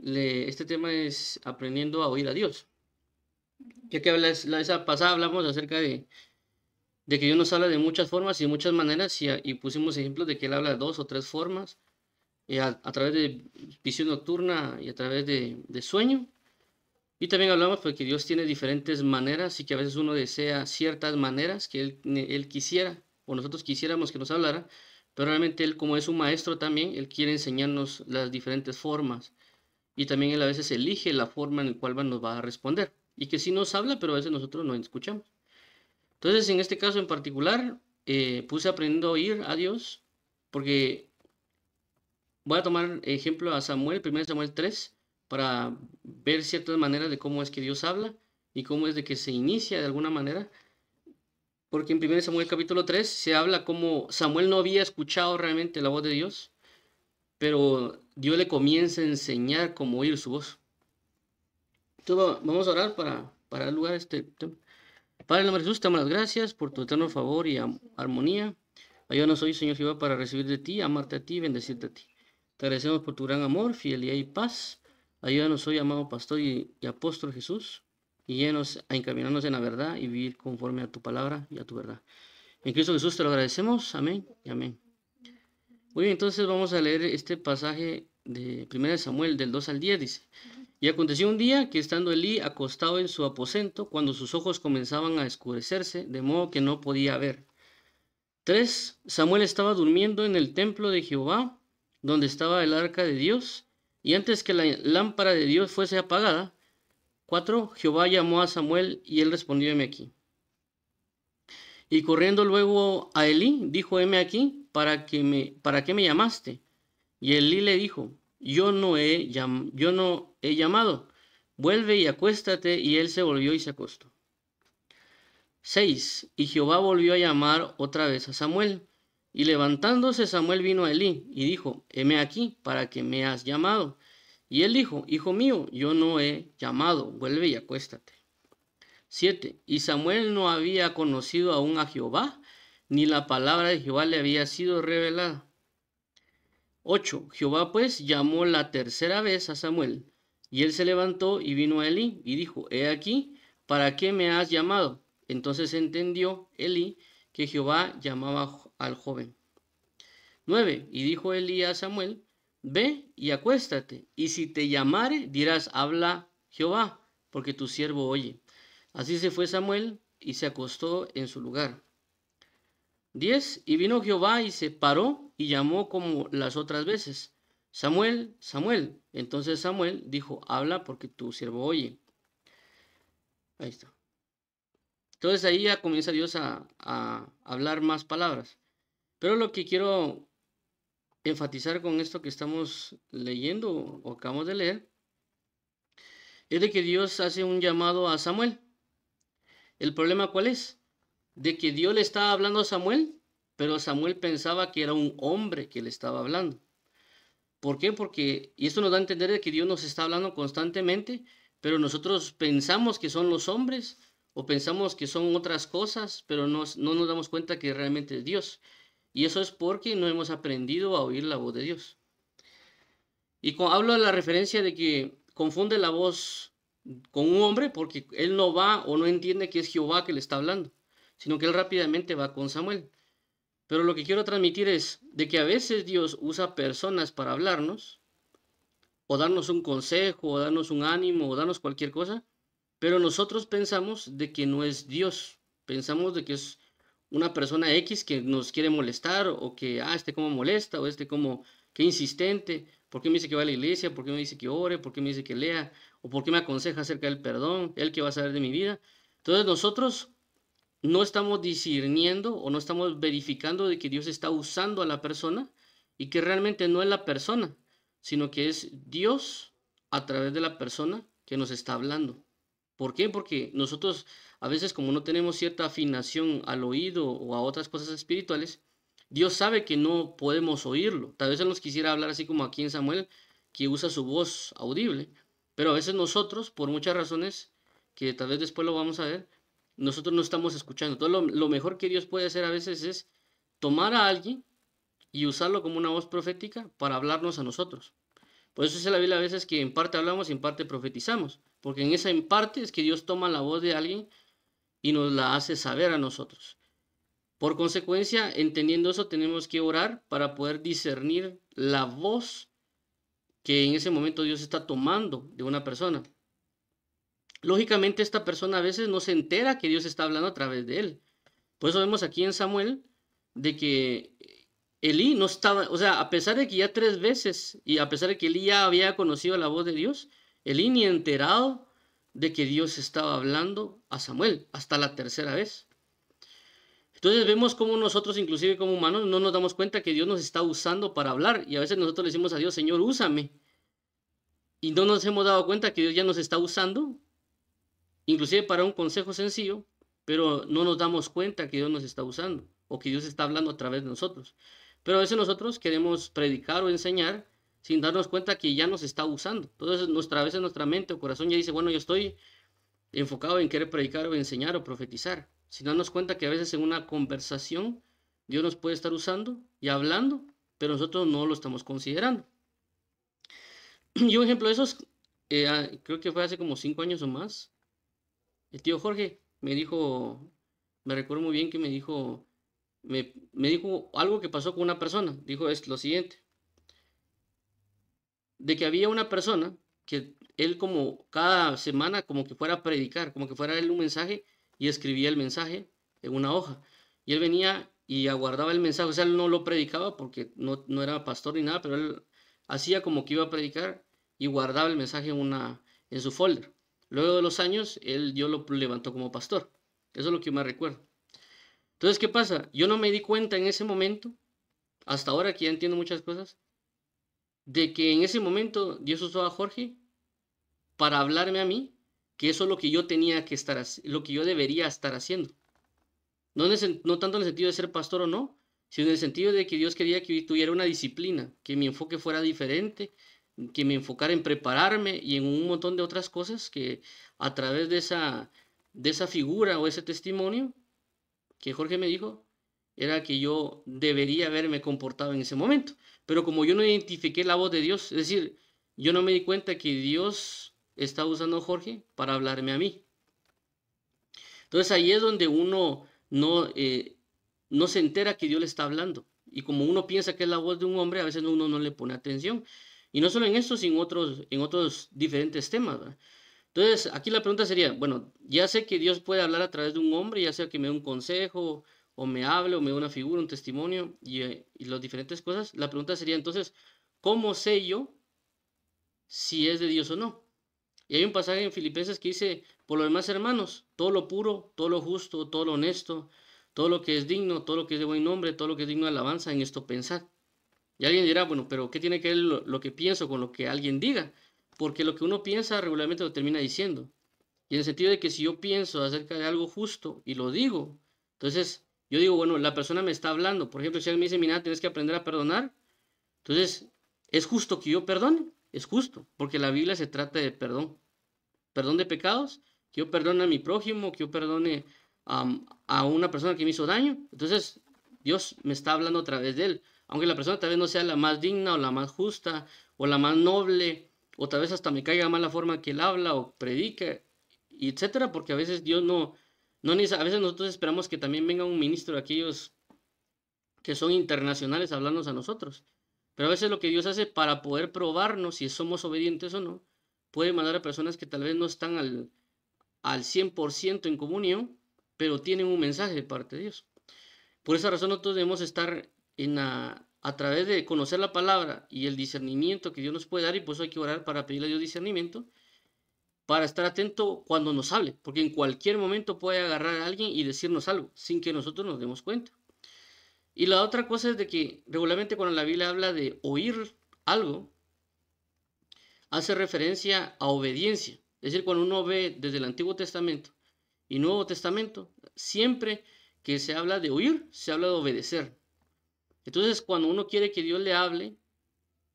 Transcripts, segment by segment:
Este tema es aprendiendo a oír a Dios. Ya que la vez pasada hablamos acerca de que Dios nos habla de muchas formas y de muchas maneras y pusimos ejemplos de que Él habla de 2 o 3 formas, a través de visión nocturna y a través de sueño. Y también hablamos pues que Dios tiene diferentes maneras y que a veces uno desea ciertas maneras que Él quisiera o nosotros quisiéramos que nos hablara, pero realmente Él, como es un maestro también, Él quiere enseñarnos las diferentes formas y también Él a veces elige la forma en la cual nos va a responder y que sí nos habla, pero a veces nosotros no escuchamos. Entonces, en este caso en particular, puse aprendiendo a oír a Dios porque voy a tomar ejemplo a Samuel, 1 Samuel 3, para ver ciertas maneras de cómo es que Dios habla y cómo es de que se inicia de alguna manera. Porque en 1 Samuel capítulo 3 se habla como Samuel no había escuchado realmente la voz de Dios, pero Dios le comienza a enseñar cómo oír su voz. Entonces vamos a orar para dar lugar a este tema. Padre, en el nombre de Jesús, te damos las gracias por tu eterno favor y armonía. Ayúdanos hoy, Señor Jehová, para recibir de ti, amarte a ti y bendecirte a ti. Te agradecemos por tu gran amor, fidelidad y paz. Ayúdanos hoy, amado pastor y apóstol Jesús, y llévanos a encaminarnos en la verdad y vivir conforme a tu palabra y a tu verdad. En Cristo Jesús te lo agradecemos. Amén y amén. Muy bien, entonces vamos a leer este pasaje de 1 Samuel del 2 al 10, dice. Y aconteció un día que estando Elí acostado en su aposento, cuando sus ojos comenzaban a escurecerse, de modo que no podía ver. 3. Samuel estaba durmiendo en el templo de Jehová, donde estaba el arca de Dios, y antes que la lámpara de Dios fuese apagada. 4. Jehová llamó a Samuel, y él respondió: heme aquí. Y corriendo luego a Elí, dijo: heme aquí, ¿para qué me llamaste? Y Elí le dijo: yo no he llamado, vuelve y acuéstate. Y él se volvió y se acostó. 6. Y Jehová volvió a llamar otra vez a Samuel. Y levantándose Samuel vino a Elí y dijo: heme aquí, ¿para qué me has llamado? Y él dijo: hijo mío, yo no he llamado, vuelve y acuéstate. 7. Y Samuel no había conocido aún a Jehová, ni la palabra de Jehová le había sido revelada. 8. Jehová pues llamó la tercera vez a Samuel, y él se levantó y vino a Elí y dijo: he aquí, ¿para qué me has llamado? Entonces entendió Elí que Jehová llamaba al joven. 9. Y dijo Elí a Samuel: ve y acuéstate, y si te llamare, dirás: habla Jehová, porque tu siervo oye. Así se fue Samuel y se acostó en su lugar. 10. Y vino Jehová y se paró y llamó como las otras veces: Samuel, Samuel. Entonces Samuel dijo: habla, porque tu siervo oye. Ahí está. Entonces ahí ya comienza Dios a hablar más palabras. Pero lo que quiero enfatizar con esto que estamos leyendo o acabamos de leer es de que Dios hace un llamado a Samuel. ¿El problema cuál es? De que Dios le estaba hablando a Samuel, pero Samuel pensaba que era un hombre que le estaba hablando. ¿Por qué? Porque, y esto nos da a entender de que Dios nos está hablando constantemente, pero nosotros pensamos que son los hombres o pensamos que son otras cosas, pero no nos damos cuenta que realmente es Dios. Y eso es porque no hemos aprendido a oír la voz de Dios. Y hablo de la referencia de que confunde la voz con un hombre porque él no va o no entiende que es Jehová que le está hablando, sino que él rápidamente va con Samuel. Pero lo que quiero transmitir es de que a veces Dios usa personas para hablarnos, o darnos un consejo, o darnos un ánimo, o darnos cualquier cosa, pero nosotros pensamos de que no es Dios. Pensamos de que es una persona X que nos quiere molestar, o que, este como molesta, o como, qué insistente, ¿por qué me dice que va a la iglesia? ¿Por qué me dice que ore? ¿Por qué me dice que lea? ¿O por qué me aconseja acerca del perdón? ¿Él que va a saber de mi vida? Entonces nosotros no estamos discerniendo o no estamos verificando de que Dios está usando a la persona y que realmente no es la persona, sino que es Dios a través de la persona que nos está hablando. ¿Por qué? Porque nosotros a veces, como no tenemos cierta afinación al oído o a otras cosas espirituales, Dios sabe que no podemos oírlo. Tal vez Él nos quisiera hablar así como aquí en Samuel, que usa su voz audible, pero a veces nosotros, por muchas razones, que tal vez después lo vamos a ver, nosotros no estamos escuchando. Entonces lo mejor que Dios puede hacer a veces es tomar a alguien y usarlo como una voz profética para hablarnos a nosotros. Por eso dice la Biblia a veces que en parte hablamos y en parte profetizamos, porque en esa en parte es que Dios toma la voz de alguien y nos la hace saber a nosotros. Por consecuencia, entendiendo eso, tenemos que orar para poder discernir la voz que en ese momento Dios está tomando de una persona. Lógicamente, esta persona a veces no se entera que Dios está hablando a través de él. Por eso vemos aquí en Samuel de que Elí no estaba, o sea, a pesar de que ya 3 veces y a pesar de que Elí ya había conocido la voz de Dios, Elí ni enterado de que Dios estaba hablando a Samuel hasta la tercera vez. Entonces vemos cómo nosotros, inclusive como humanos, no nos damos cuenta que Dios nos está usando para hablar y a veces nosotros le decimos a Dios, Señor, úsame. Y no nos hemos dado cuenta que Dios ya nos está usando, inclusive para un consejo sencillo, pero no nos damos cuenta que Dios nos está usando o que Dios está hablando a través de nosotros. Pero a veces nosotros queremos predicar o enseñar sin darnos cuenta que ya nos está usando. Entonces a veces nuestra mente o corazón ya dice, bueno, yo estoy enfocado en querer predicar o enseñar o profetizar, sin darnos cuenta que a veces en una conversación Dios nos puede estar usando y hablando, pero nosotros no lo estamos considerando. Y un ejemplo de esos, creo que fue hace como 5 años o más, el tío Jorge me dijo, me recuerdo muy bien que me dijo algo que pasó con una persona. Dijo es lo siguiente, de que había una persona que él como cada semana como que fuera a predicar, como que fuera a darle un mensaje y escribía el mensaje en una hoja. Y él venía y aguardaba el mensaje, o sea, él no lo predicaba porque no era pastor ni nada, pero él hacía como que iba a predicar y guardaba el mensaje en su folder. Luego de los años, Dios lo levantó como pastor. Eso es lo que yo me recuerdo. Entonces, ¿qué pasa? Yo no me di cuenta en ese momento, hasta ahora que ya entiendo muchas cosas, de que en ese momento Dios usó a Jorge para hablarme a mí, que eso es lo que yo tenía que estar, lo que yo debería estar haciendo. No tanto en el sentido de ser pastor o no, sino en el sentido de que Dios quería que tuviera una disciplina, que mi enfoque fuera diferente, que me enfocara en prepararme y en un montón de otras cosas que a través de esa figura o ese testimonio que Jorge me dijo, era que yo debería haberme comportado en ese momento. Pero como yo no identifiqué la voz de Dios, es decir, yo no me di cuenta que Dios está usando a Jorge para hablarme a mí. Entonces ahí es donde uno no se entera que Dios le está hablando. Y como uno piensa que es la voz de un hombre, a veces uno no le pone atención. Y no solo en esto, sino en otros diferentes temas, ¿verdad? Entonces, aquí la pregunta sería, bueno, ya sé que Dios puede hablar a través de un hombre, ya sea que me dé un consejo, o me hable, o me dé una figura, un testimonio, y las diferentes cosas. La pregunta sería entonces, ¿cómo sé yo si es de Dios o no? Y hay un pasaje en Filipenses que dice, por lo demás, hermanos, todo lo puro, todo lo justo, todo lo honesto, todo lo que es digno, todo lo que es de buen nombre, todo lo que es digno de alabanza, en esto pensad. Y alguien dirá, bueno, pero ¿qué tiene que ver lo que pienso con lo que alguien diga? Porque lo que uno piensa regularmente lo termina diciendo. Y en el sentido de que si yo pienso acerca de algo justo y lo digo, entonces yo digo, bueno, la persona me está hablando. Por ejemplo, si alguien me dice, mira, tienes que aprender a perdonar, entonces, ¿es justo que yo perdone? Es justo, porque la Biblia se trata de perdón. Perdón de pecados, que yo perdone a mi prójimo, que yo perdone a una persona que me hizo daño. Entonces, Dios me está hablando a través de él. Aunque la persona tal vez no sea la más digna o la más justa o la más noble, o tal vez hasta me caiga mal la forma que él habla o predica, y etcétera, porque a veces Dios a veces nosotros esperamos que también venga un ministro de aquellos que son internacionales a hablarnos a nosotros. Pero a veces lo que Dios hace para poder probarnos si somos obedientes o no, puede mandar a personas que tal vez no están al 100% en comunión, pero tienen un mensaje de parte de Dios. Por esa razón nosotros debemos estar a través de conocer la palabra y el discernimiento que Dios nos puede dar, y por eso hay que orar para pedirle a Dios discernimiento, para estar atento cuando nos hable, porque en cualquier momento puede agarrar a alguien y decirnos algo, sin que nosotros nos demos cuenta. Y la otra cosa es de que regularmente cuando la Biblia habla de oír algo, hace referencia a obediencia. Es decir, cuando uno ve desde el Antiguo Testamento y Nuevo Testamento, siempre que se habla de oír, se habla de obedecer. Entonces, cuando uno quiere que Dios le hable,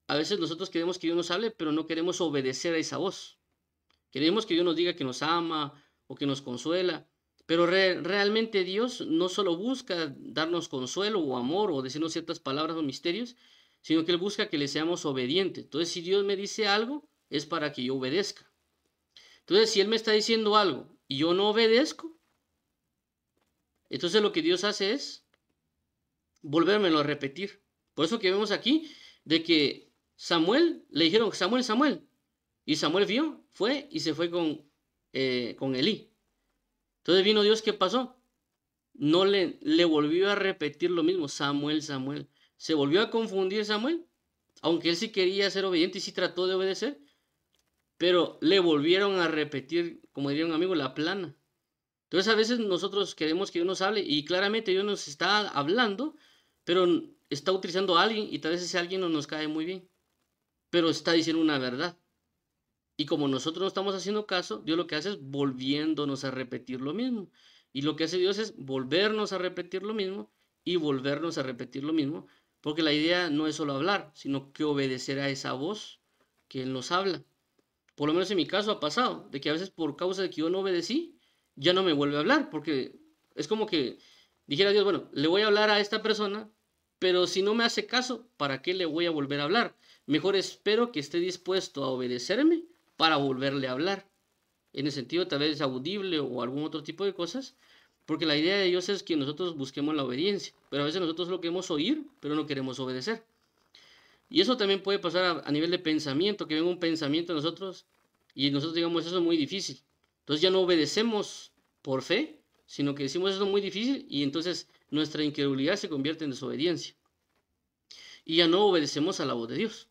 a veces nosotros queremos que Dios nos hable, pero no queremos obedecer a esa voz. Queremos que Dios nos diga que nos ama o que nos consuela, pero realmente Dios no solo busca darnos consuelo o amor o decirnos ciertas palabras o misterios, sino que Él busca que le seamos obedientes. Entonces, si Dios me dice algo, es para que yo obedezca. Entonces, si Él me está diciendo algo y yo no obedezco, entonces lo que Dios hace es volvérmelo a repetir. Por eso que vemos aquí de que Samuel, le dijeron, Samuel, Samuel. Y Samuel vio, fue y se fue con Elí. Entonces vino Dios, ¿qué pasó? No le volvió a repetir lo mismo, Samuel, Samuel. Se volvió a confundir Samuel, aunque él sí quería ser obediente y sí trató de obedecer, pero le volvieron a repetir, como diría un amigo, la plana. Entonces a veces nosotros queremos que Dios nos hable y claramente Dios nos está hablando, pero está utilizando a alguien y tal vez ese alguien no nos cae muy bien, pero está diciendo una verdad. Y como nosotros no estamos haciendo caso, Dios lo que hace es volviéndonos a repetir lo mismo. Y lo que hace Dios es volvernos a repetir lo mismo y volvernos a repetir lo mismo, porque la idea no es solo hablar, sino que obedecer a esa voz que Él nos habla. Por lo menos en mi caso ha pasado, de que a veces por causa de que yo no obedecí, ya no me vuelve a hablar, porque es como que dijera Dios, bueno, le voy a hablar a esta persona, pero si no me hace caso, ¿para qué le voy a volver a hablar? Mejor espero que esté dispuesto a obedecerme para volverle a hablar. En el sentido tal vez audible o algún otro tipo de cosas, porque la idea de Dios es que nosotros busquemos la obediencia, pero a veces nosotros lo queremos oír, pero no queremos obedecer. Y eso también puede pasar a nivel de pensamiento, que venga un pensamiento a nosotros y nosotros digamos eso es muy difícil. Entonces ya no obedecemos por fe, sino que decimos eso es muy difícil y entonces nuestra incredulidad se convierte en desobediencia. Y ya no obedecemos a la voz de Dios.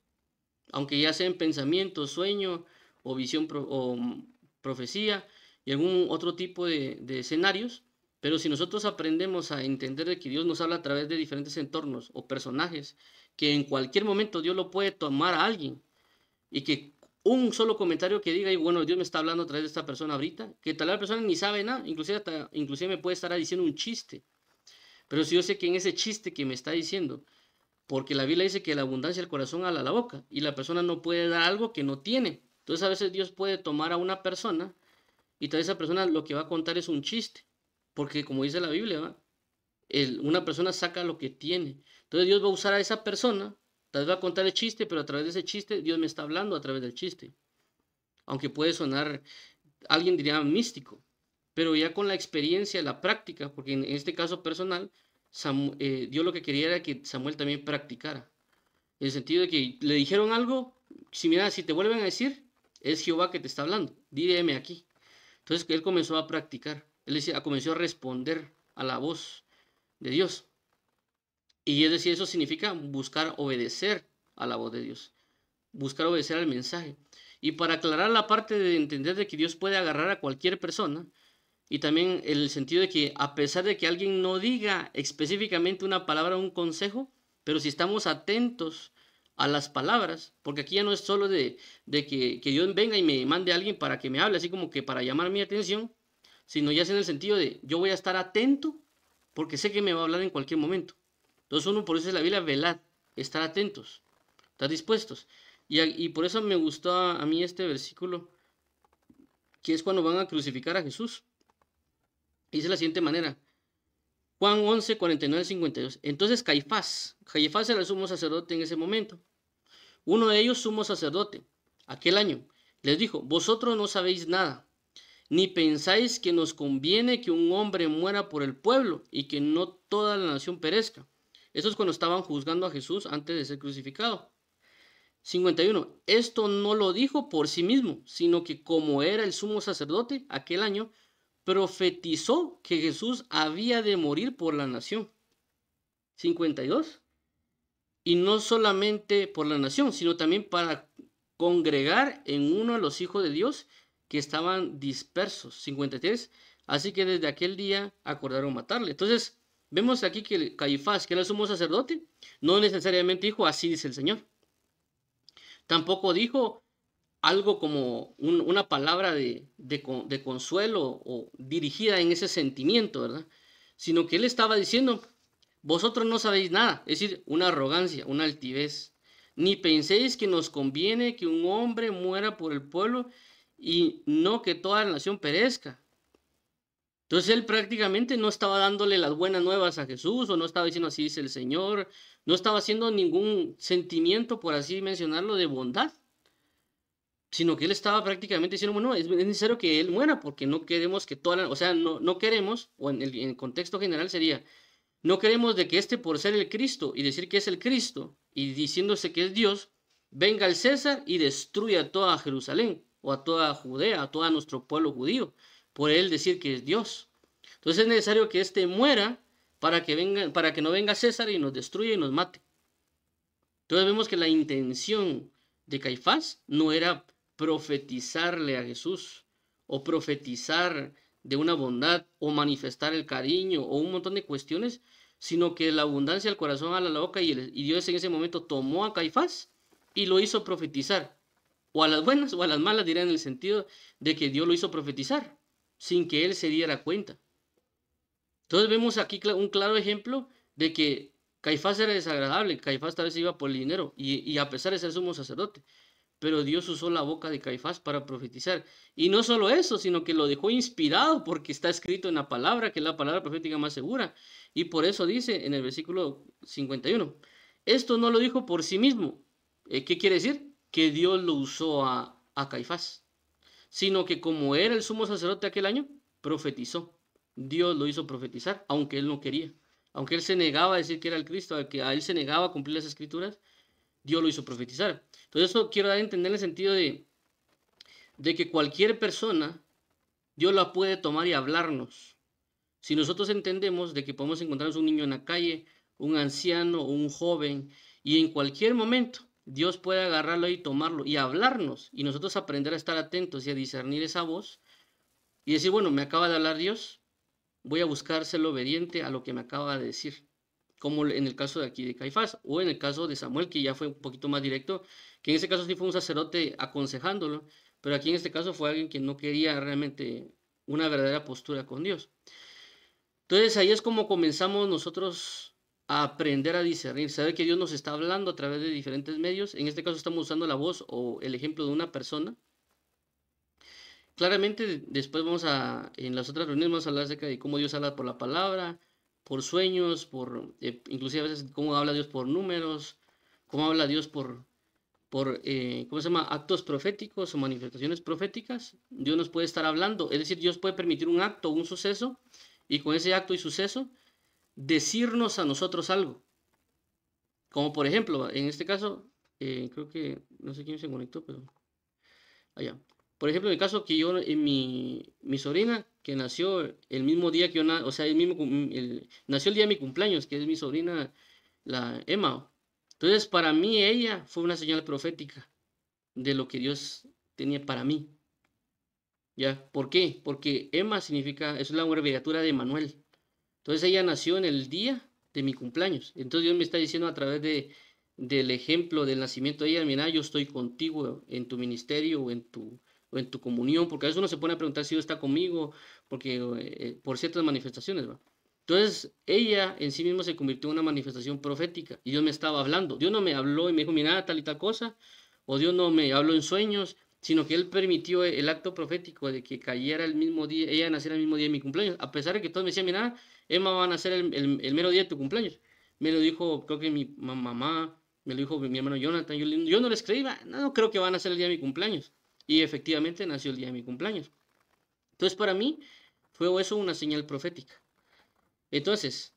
Aunque ya sea en pensamiento, sueño o visión o profecía y algún otro tipo de escenarios, pero si nosotros aprendemos a entender de que Dios nos habla a través de diferentes entornos o personajes, que en cualquier momento Dios lo puede tomar a alguien y que un solo comentario que diga, y bueno, Dios me está hablando a través de esta persona ahorita, que tal vez la persona ni sabe nada, inclusive me puede estar diciendo un chiste, pero si yo sé que en ese chiste que me está diciendo, porque la Biblia dice que la abundancia del corazón habla la boca y la persona no puede dar algo que no tiene. Entonces a veces Dios puede tomar a una persona y tal vez esa persona lo que va a contar es un chiste, porque como dice la Biblia, ¿va? Una persona saca lo que tiene. Entonces Dios va a usar a esa persona, tal vez va a contar el chiste, pero a través de ese chiste Dios me está hablando a través del chiste. Aunque puede sonar, alguien diría místico, pero ya con la experiencia, la práctica, porque en este caso personal, Dios lo que quería era que Samuel también practicara. En el sentido de que le dijeron algo, si mira, si te vuelven a decir, es Jehová que te está hablando, dime aquí. Entonces él comenzó a practicar, él decía, comenzó a responder a la voz de Dios. Y es decir, eso significa buscar obedecer a la voz de Dios, buscar obedecer al mensaje. Y para aclarar la parte de entender de que Dios puede agarrar a cualquier persona, y también el sentido de que a pesar de que alguien no diga específicamente una palabra o un consejo, pero si estamos atentos a las palabras, porque aquí ya no es solo que Dios venga y me mande a alguien para que me hable, así como que para llamar mi atención, sino ya es en el sentido de yo voy a estar atento porque sé que me va a hablar en cualquier momento. Entonces uno, por eso es la Biblia, velad, estar atentos, estar dispuestos. Y por eso me gustó a mí este versículo, que es cuando van a crucificar a Jesús. Dice de la siguiente manera, Juan 11, 49 al 52. Entonces Caifás era el sumo sacerdote en ese momento. Uno de ellos, sumo sacerdote, aquel año, les dijo, vosotros no sabéis nada, ni pensáis que nos conviene que un hombre muera por el pueblo y que no toda la nación perezca. Eso es cuando estaban juzgando a Jesús antes de ser crucificado. 51. Esto no lo dijo por sí mismo, sino que como era el sumo sacerdote aquel año, profetizó que Jesús había de morir por la nación. 52. Y no solamente por la nación, sino también para congregar en uno a los hijos de Dios que estaban dispersos. 53. Así que desde aquel día acordaron matarle. Entonces, vemos aquí que Caifás, que era el sumo sacerdote, no necesariamente dijo así dice el Señor. Tampoco dijo algo como una palabra de consuelo o dirigida en ese sentimiento, ¿verdad? Sino que él estaba diciendo, vosotros no sabéis nada, es decir, una arrogancia, una altivez, ni penséis que nos conviene que un hombre muera por el pueblo y no que toda la nación perezca. Entonces él prácticamente no estaba dándole las buenas nuevas a Jesús o no estaba diciendo así dice el Señor, no estaba haciendo ningún sentimiento, por así mencionarlo, de bondad, sino que él estaba prácticamente diciendo, bueno, es necesario que él muera porque no queremos que toda la, o sea, no queremos, o en el contexto general sería, no queremos de que este por ser el Cristo y decir que es el Cristo y diciéndose que es Dios, venga el César y destruya toda Jerusalén o a toda Judea, a todo nuestro pueblo judío, por él decir que es Dios. Entonces es necesario que éste muera para que no venga César y nos destruya y nos mate. Entonces vemos que la intención de Caifás no era profetizarle a Jesús o profetizar de una bondad o manifestar el cariño o un montón de cuestiones, sino que la abundancia del corazón a la boca y Dios en ese momento tomó a Caifás y lo hizo profetizar, o a las buenas o a las malas, dirá en el sentido de que Dios lo hizo profetizar sin que él se diera cuenta. Entonces vemos aquí un claro ejemplo de que Caifás era desagradable, Caifás tal vez iba por el dinero y a pesar de ser sumo sacerdote, pero Dios usó la boca de Caifás para profetizar. Y no solo eso, sino que lo dejó inspirado porque está escrito en la palabra, que es la palabra profética más segura. Y por eso dice en el versículo 51, esto no lo dijo por sí mismo. ¿Qué quiere decir? Que Dios lo usó a Caifás, sino que como era el sumo sacerdote aquel año, profetizó. Dios lo hizo profetizar, aunque él no quería. Aunque él se negaba a decir que era el Cristo, que a él se negaba a cumplir las escrituras, Dios lo hizo profetizar. Entonces eso quiero dar a entender en el sentido de que cualquier persona, Dios la puede tomar y hablarnos. Si nosotros entendemos de que podemos encontrarnos un niño en la calle, un anciano o un joven, y en cualquier momento Dios puede agarrarlo y tomarlo y hablarnos, y nosotros aprender a estar atentos y a discernir esa voz, y decir, bueno, me acaba de hablar Dios, voy a buscar ser obediente a lo que me acaba de decir, como en el caso de aquí de Caifás, o en el caso de Samuel, que ya fue un poquito más directo, que en ese caso sí fue un sacerdote aconsejándolo, pero aquí en este caso fue alguien que no quería realmente una verdadera postura con Dios. Entonces ahí es como comenzamos nosotros a aprender a discernir, saber que Dios nos está hablando a través de diferentes medios, en este caso estamos usando la voz o el ejemplo de una persona. Claramente después en las otras reuniones vamos a hablar acerca de cómo Dios habla por la palabra, por sueños, inclusive a veces cómo habla Dios por números, cómo habla Dios ¿cómo se llama? Actos proféticos o manifestaciones proféticas. Dios nos puede estar hablando, es decir, Dios puede permitir un acto o un suceso y con ese acto y suceso decirnos a nosotros algo. Como por ejemplo, en este caso, creo que, no sé quién se conectó, pero allá. Por ejemplo, en el caso que yo, mi sobrina, que nació el mismo día que yo, o sea, nació el día de mi cumpleaños, que es mi sobrina, la Emma. Entonces, para mí, ella fue una señal profética de lo que Dios tenía para mí. ¿Ya? ¿Por qué? Porque Emma es la abreviatura de Manuel. Entonces, ella nació en el día de mi cumpleaños. Entonces, Dios me está diciendo a través del ejemplo del nacimiento de ella, mira, yo estoy contigo en tu ministerio o en tu comunión, porque a veces uno se pone a preguntar si Dios está conmigo, porque por ciertas manifestaciones, ¿va? Entonces, ella en sí misma se convirtió en una manifestación profética y Dios me estaba hablando. Dios no me habló y me dijo, mira, tal y tal cosa, o Dios no me habló en sueños, sino que Él permitió el acto profético de que cayera el mismo día, ella naciera el mismo día de mi cumpleaños, a pesar de que todos me decían, mira, Emma va a nacer el mero día de tu cumpleaños. Me lo dijo, creo que mi mamá, me lo dijo mi hermano Jonathan, yo no les creía, no creo que van a ser el día de mi cumpleaños. Y efectivamente nació el día de mi cumpleaños. Entonces para mí fue eso una señal profética. Entonces,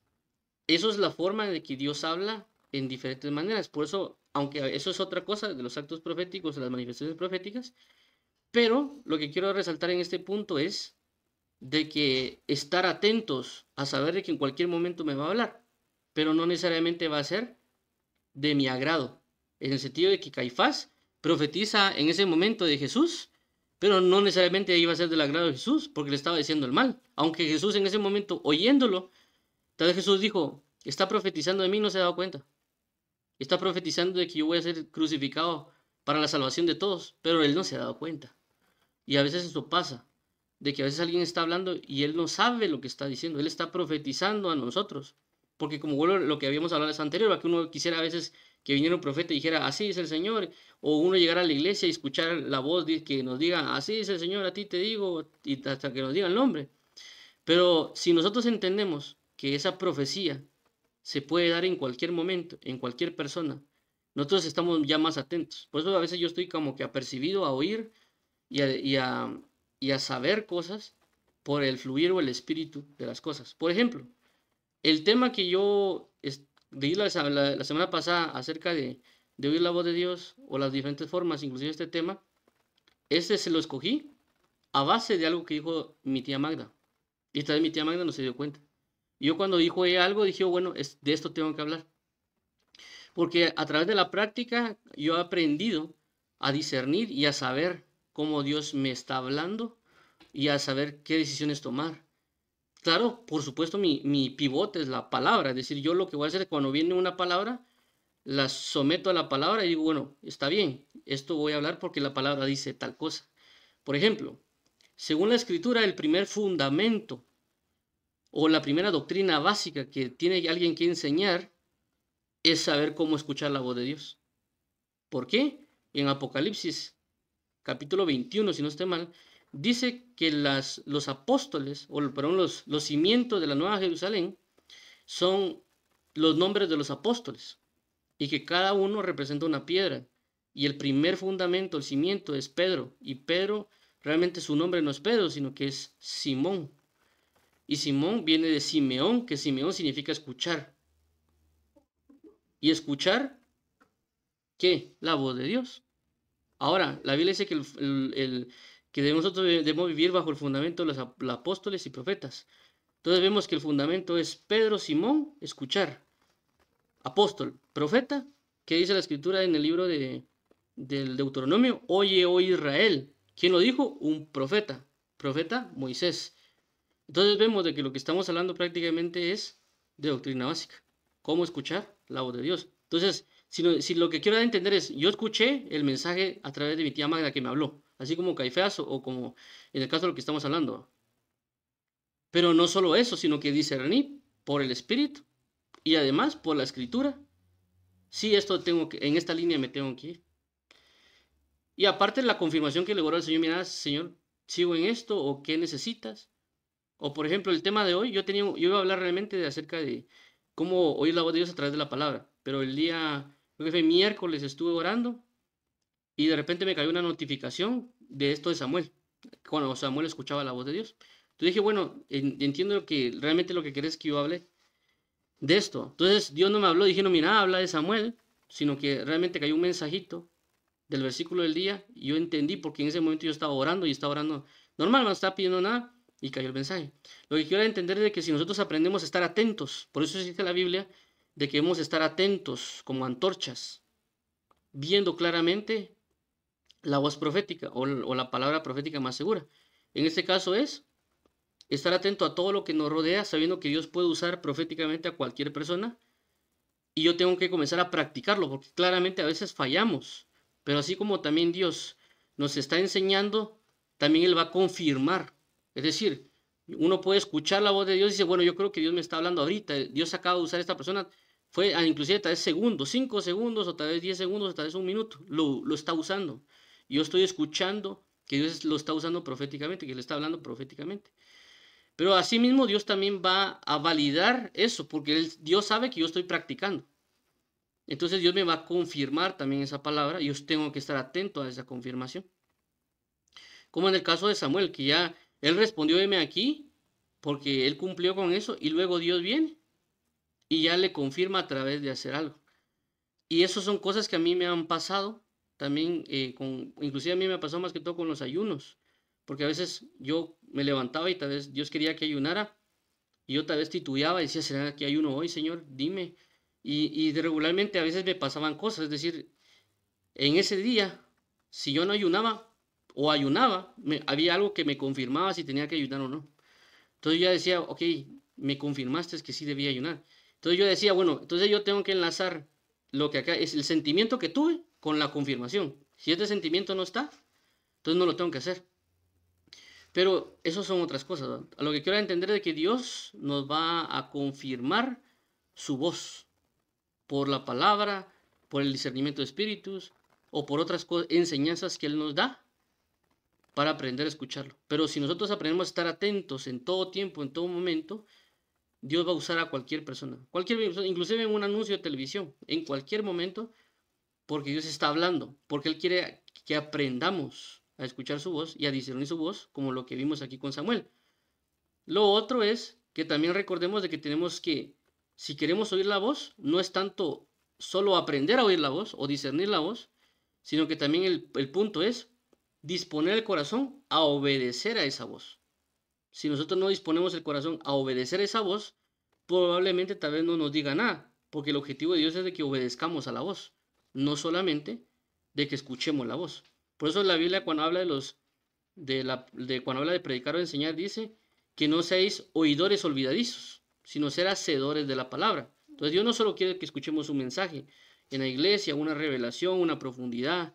eso es la forma de que Dios habla en diferentes maneras. Por eso, aunque eso es otra cosa de los actos proféticos, de las manifestaciones proféticas, pero lo que quiero resaltar en este punto es de que estar atentos a saber de que en cualquier momento me va a hablar, pero no necesariamente va a ser de mi agrado, en el sentido de que Caifás profetiza en ese momento de Jesús, pero no necesariamente iba a ser del agrado de Jesús, porque le estaba diciendo el mal, aunque Jesús en ese momento, oyéndolo, tal vez Jesús dijo, está profetizando de mí, no se ha dado cuenta, está profetizando de que yo voy a ser crucificado para la salvación de todos, pero él no se ha dado cuenta, y a veces eso pasa, de que a veces alguien está hablando y él no sabe lo que está diciendo, él está profetizando a nosotros, porque como vuelvo lo que habíamos hablado la vez anterior, que uno quisiera a veces que viniera un profeta y dijera, así dice el Señor, o uno llegara a la iglesia y escuchar la voz que nos diga, así dice el Señor, a ti te digo, y hasta que nos diga el nombre. Pero si nosotros entendemos que esa profecía se puede dar en cualquier momento, en cualquier persona, nosotros estamos ya más atentos. Por eso a veces yo estoy como que apercibido a oír y a saber cosas por el fluir o el espíritu de las cosas. Por ejemplo, el tema que yo leí la semana pasada acerca de oír la voz de Dios o las diferentes formas, inclusive este tema, este se lo escogí a base de algo que dijo mi tía Magda. Y esta vez mi tía Magda no se dio cuenta. Yo cuando dijo ella algo, dije, bueno, de esto tengo que hablar. Porque a través de la práctica yo he aprendido a discernir y a saber cómo Dios me está hablando y a saber qué decisiones tomar. Claro, por supuesto, mi pivote es la palabra. Es decir, yo lo que voy a hacer es cuando viene una palabra, la someto a la palabra y digo, bueno, está bien, esto voy a hablar porque la palabra dice tal cosa. Por ejemplo, según la escritura, el primer fundamento o la primera doctrina básica que tiene alguien que enseñar es saber cómo escuchar la voz de Dios. ¿Por qué? En Apocalipsis capítulo 21, si no estoy mal, dice que los apóstoles, o perdón, los cimientos de la Nueva Jerusalén son los nombres de los apóstoles y que cada uno representa una piedra. Y el primer fundamento, el cimiento, es Pedro. Y Pedro, realmente su nombre no es Pedro, sino que es Simón. Y Simón viene de Simeón, que Simeón significa escuchar. Y escuchar, ¿qué? La voz de Dios. Ahora, la Biblia dice que nosotros debemos vivir bajo el fundamento de los apóstoles y profetas. Entonces vemos que el fundamento es Pedro, Simón, escuchar. Apóstol, profeta, ¿qué dice la escritura en el libro del Deuteronomio? Oye, oh Israel. ¿Quién lo dijo? Un profeta. Profeta, Moisés. Entonces vemos de que lo que estamos hablando prácticamente es de doctrina básica. ¿Cómo escuchar la voz de Dios? Entonces, si lo que quiero entender es, yo escuché el mensaje a través de mi tía Magda que me habló, así como Caifás o como en el caso de lo que estamos hablando. Pero no solo eso, sino que discerní por el Espíritu y además por la Escritura. Sí, en esta línea me tengo que ir. Y aparte la confirmación que le logró al Señor, mira, Señor, ¿sigo en esto o qué necesitas? O por ejemplo, el tema de hoy, yo iba a hablar realmente acerca de cómo oír la voz de Dios a través de la palabra, pero el día, creo que fue miércoles, estuve orando y de repente me cayó una notificación de esto de Samuel, cuando Samuel escuchaba la voz de Dios. Entonces dije, bueno, entiendo que realmente lo que querés que yo hable de esto. Entonces Dios no me habló diciendo, mira, habla de Samuel, sino que realmente cayó un mensajito del versículo del día y yo entendí porque en ese momento yo estaba orando y estaba orando normal, no estaba pidiendo nada y cayó el mensaje. Lo que quiero entender es de que si nosotros aprendemos a estar atentos, por eso dice la Biblia de que debemos estar atentos como antorchas, viendo claramente la voz profética o la palabra profética más segura. En este caso es estar atento a todo lo que nos rodea, sabiendo que Dios puede usar proféticamente a cualquier persona y yo tengo que comenzar a practicarlo, porque claramente a veces fallamos, pero así como también Dios nos está enseñando, también Él va a confirmar. Es decir, uno puede escuchar la voz de Dios y dice, bueno, yo creo que Dios me está hablando ahorita, Dios acaba de usar a esta persona, fue inclusive tal vez segundos, 5 segundos, o tal vez 10 segundos, o tal vez un minuto, lo está usando. Yo estoy escuchando que Dios lo está usando proféticamente, que le está hablando proféticamente. Pero asimismo Dios también va a validar eso, porque Dios sabe que yo estoy practicando. Entonces Dios me va a confirmar también esa palabra y yo tengo que estar atento a esa confirmación. Como en el caso de Samuel, que ya él respondió, heme aquí, porque él cumplió con eso y luego Dios viene y ya le confirma a través de hacer algo. Y eso son cosas que a mí me han pasado también, inclusive a mí me ha pasado más que todo con los ayunos, porque a veces yo me levantaba y tal vez Dios quería que ayunara y yo tal vez titubeaba y decía, ¿será que ayuno hoy, Señor? Dime. Y regularmente a veces me pasaban cosas, es decir, en ese día, si yo no ayunaba o ayunaba, había algo que me confirmaba si tenía que ayunar o no. Entonces yo decía, ok, me confirmaste que sí debía ayunar. Entonces yo decía, bueno, entonces yo tengo que enlazar lo que acá es el sentimiento que tuve con la confirmación. Si este sentimiento no está, entonces no lo tengo que hacer. Pero eso son otras cosas, ¿verdad? A lo que quiero entender es que Dios nos va a confirmar su voz por la palabra, por el discernimiento de espíritus o por otras enseñanzas que Él nos da para aprender a escucharlo. Pero si nosotros aprendemos a estar atentos en todo tiempo, en todo momento, Dios va a usar a cualquier persona, inclusive en un anuncio de televisión, en cualquier momento, porque Dios está hablando, porque Él quiere que aprendamos a escuchar su voz y a discernir su voz, como lo que vimos aquí con Samuel. Lo otro es que también recordemos de que tenemos que, si queremos oír la voz, no es tanto solo aprender a oír la voz o discernir la voz, sino que también el punto es disponer el corazón a obedecer a esa voz. Si nosotros no disponemos el corazón a obedecer a esa voz, probablemente tal vez no nos diga nada, porque el objetivo de Dios es de que obedezcamos a la voz, no solamente de que escuchemos la voz. Por eso la Biblia cuando habla cuando habla de predicar o enseñar dice que no seáis oidores olvidadizos, sino ser hacedores de la palabra. Entonces Dios no solo quiere que escuchemos un mensaje en la iglesia, una revelación, una profundidad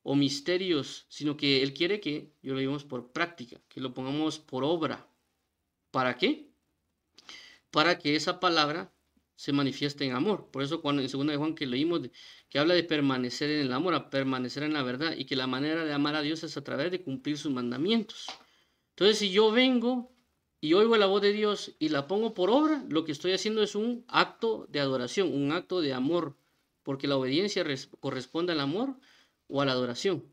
o misterios, sino que Él quiere que yo lo llevemos por práctica, que lo pongamos por obra. ¿Para qué? Para que esa palabra se manifieste en amor. Por eso cuando en 2 de Juan que leímos, que habla de permanecer en el amor, a permanecer en la verdad, y que la manera de amar a Dios es a través de cumplir sus mandamientos. Entonces, si yo vengo y oigo la voz de Dios y la pongo por obra, lo que estoy haciendo es un acto de adoración, un acto de amor, porque la obediencia corresponde al amor o a la adoración.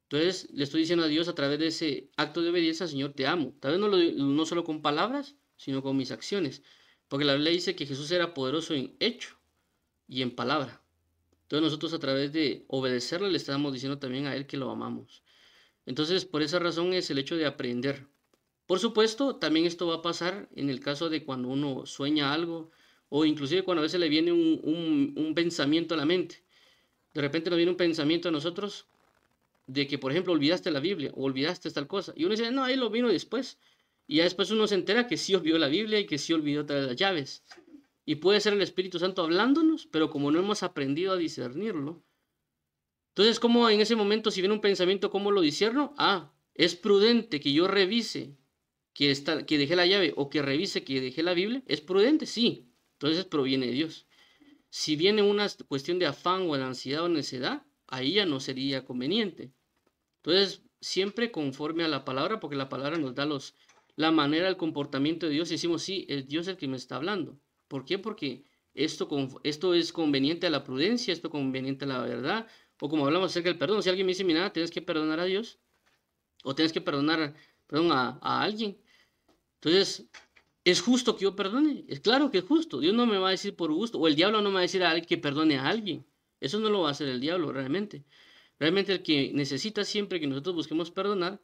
Entonces, le estoy diciendo a Dios a través de ese acto de obediencia, Señor, te amo. Tal vez no solo con palabras, sino con mis acciones. Porque la Biblia dice que Jesús era poderoso en hecho y en palabra. Entonces nosotros a través de obedecerle le estamos diciendo también a Él que lo amamos. Entonces por esa razón es el hecho de aprender. Por supuesto, también esto va a pasar en el caso de cuando uno sueña algo o inclusive cuando a veces le viene un pensamiento a la mente. De repente nos viene un pensamiento a nosotros de que, por ejemplo, olvidaste la Biblia o olvidaste tal cosa. Y uno dice, no, ahí lo vino después. Y ya después uno se entera que sí olvidó la Biblia y que sí olvidó otra de las llaves. Y puede ser el Espíritu Santo hablándonos, pero como no hemos aprendido a discernirlo. Entonces, ¿cómo en ese momento, si viene un pensamiento, cómo lo discierno? Es prudente que yo revise que dejé la llave o que revise que dejé la Biblia. ¿Es prudente? Sí. Entonces proviene de Dios. Si viene una cuestión de afán o de ansiedad o necedad, ahí ya no sería conveniente. Entonces, siempre conforme a la palabra, porque la palabra nos da la manera, el comportamiento de Dios, y decimos, sí, es Dios el que me está hablando. ¿Por qué? Porque esto es conveniente a la prudencia, esto es conveniente a la verdad, o como hablamos acerca del perdón, si alguien me dice, mira, tienes que perdonar a Dios, o tienes que perdonar, perdón, a alguien. Entonces, ¿es justo que yo perdone? Es claro que es justo. Dios no me va a decir por gusto, o el diablo no me va a decir a alguien que perdone a alguien. Eso no lo va a hacer el diablo realmente. Realmente el que necesita siempre que nosotros busquemos perdonar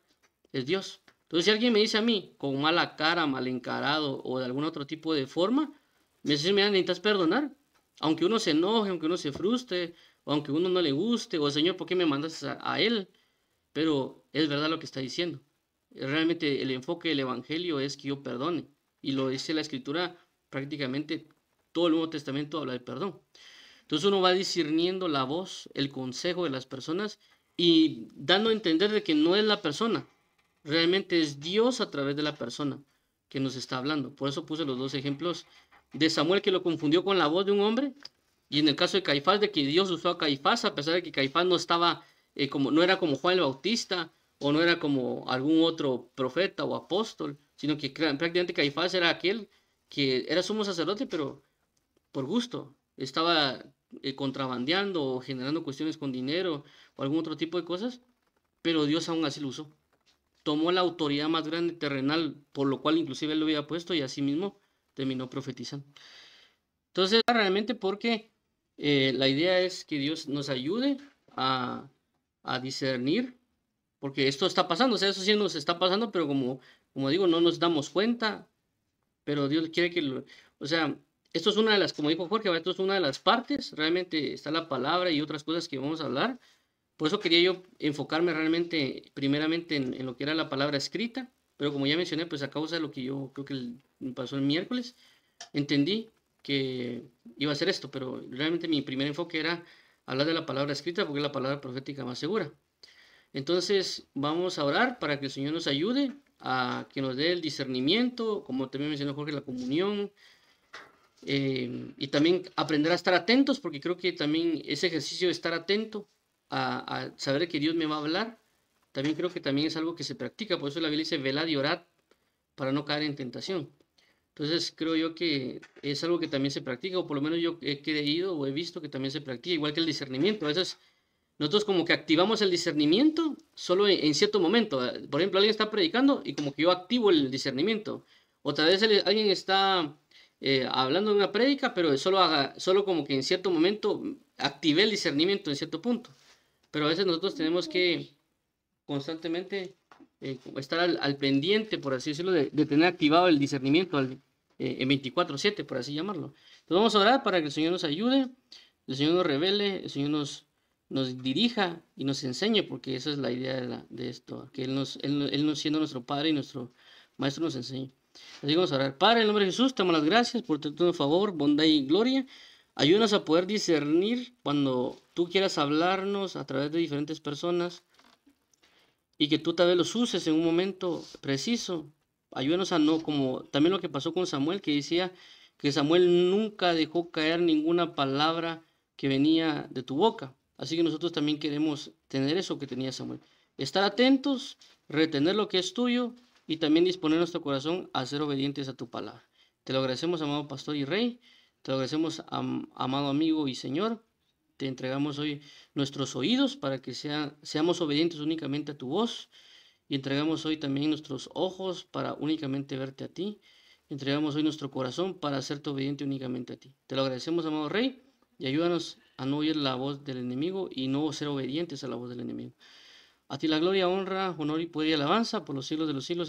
es Dios. Entonces, si alguien me dice a mí con mala cara, mal encarado o de algún otro tipo de forma, me dice, mira, necesitas perdonar. Aunque uno se enoje, aunque uno se frustre, o aunque uno no le guste, o Señor, ¿por qué me mandas a él? Pero es verdad lo que está diciendo. Realmente el enfoque del Evangelio es que yo perdone. Y lo dice la Escritura, prácticamente todo el Nuevo Testamento habla de perdón. Entonces uno va discerniendo la voz, el consejo de las personas y dando a entender de que no es la persona, realmente es Dios a través de la persona que nos está hablando. Por eso puse los dos ejemplos de Samuel que lo confundió con la voz de un hombre y en el caso de Caifás de que Dios usó a Caifás a pesar de que Caifás no estaba no era como Juan el Bautista o no era como algún otro profeta o apóstol, sino que prácticamente Caifás era aquel que era sumo sacerdote pero por gusto, estaba contrabandeando o generando cuestiones con dinero o algún otro tipo de cosas, pero Dios aún así lo usó. Tomó la autoridad más grande terrenal, por lo cual inclusive él lo había puesto y así mismo terminó profetizando. Entonces, realmente porque la idea es que Dios nos ayude a discernir, porque esto está pasando, o sea, eso sí nos está pasando, pero como digo, no nos damos cuenta, pero Dios quiere o sea, esto es una de las, como dijo Jorge, esto es una de las partes, realmente está la palabra y otras cosas que vamos a hablar. Por eso quería yo enfocarme realmente, primeramente, en lo que era la palabra escrita, pero como ya mencioné, pues a causa de lo que yo creo que me pasó el miércoles, entendí que iba a ser esto, pero realmente mi primer enfoque era hablar de la palabra escrita porque es la palabra profética más segura. Entonces vamos a orar para que el Señor nos ayude a que nos dé el discernimiento, como también mencionó Jorge, la comunión, y también aprender a estar atentos, porque creo que también ese ejercicio de estar atento a saber que Dios me va a hablar, también creo que también es algo que se practica, por eso la Biblia dice, velad y orad para no caer en tentación. Entonces creo yo que es algo que también se practica, o por lo menos yo he creído o he visto que también se practica, igual que el discernimiento. A veces nosotros como que activamos el discernimiento solo en cierto momento. Por ejemplo, alguien está predicando y como que yo activo el discernimiento. Otra vez alguien está hablando de una prédica, pero solo como que en cierto momento activé el discernimiento en cierto punto. Pero a veces nosotros tenemos que constantemente estar al pendiente, por así decirlo, de tener activado el discernimiento en 24/7, por así llamarlo. Entonces vamos a orar para que el Señor nos ayude, el Señor nos revele, el Señor nos dirija y nos enseñe, porque esa es la idea de esto, que Él nos siendo nuestro Padre y nuestro Maestro nos enseñe. Así que vamos a orar. Padre, en el nombre de Jesús, te damos las gracias por tu favor, bondad y gloria. Ayúdanos a poder discernir cuando tú quieras hablarnos a través de diferentes personas y que tú tal vez los uses en un momento preciso. Ayúdanos a no, como también lo que pasó con Samuel, que decía que Samuel nunca dejó caer ninguna palabra que venía de tu boca. Así que nosotros también queremos tener eso que tenía Samuel. Estar atentos, retener lo que es tuyo y también disponer nuestro corazón a ser obedientes a tu palabra. Te lo agradecemos, amado pastor y rey. Te lo agradecemos, amado amigo y Señor. Te entregamos hoy nuestros oídos para que seamos obedientes únicamente a tu voz. Y entregamos hoy también nuestros ojos para únicamente verte a ti. Entregamos hoy nuestro corazón para hacerte obediente únicamente a ti. Te lo agradecemos, amado Rey, y ayúdanos a no oír la voz del enemigo y no ser obedientes a la voz del enemigo. A ti la gloria, honra, honor y poder y alabanza por los siglos de los siglos.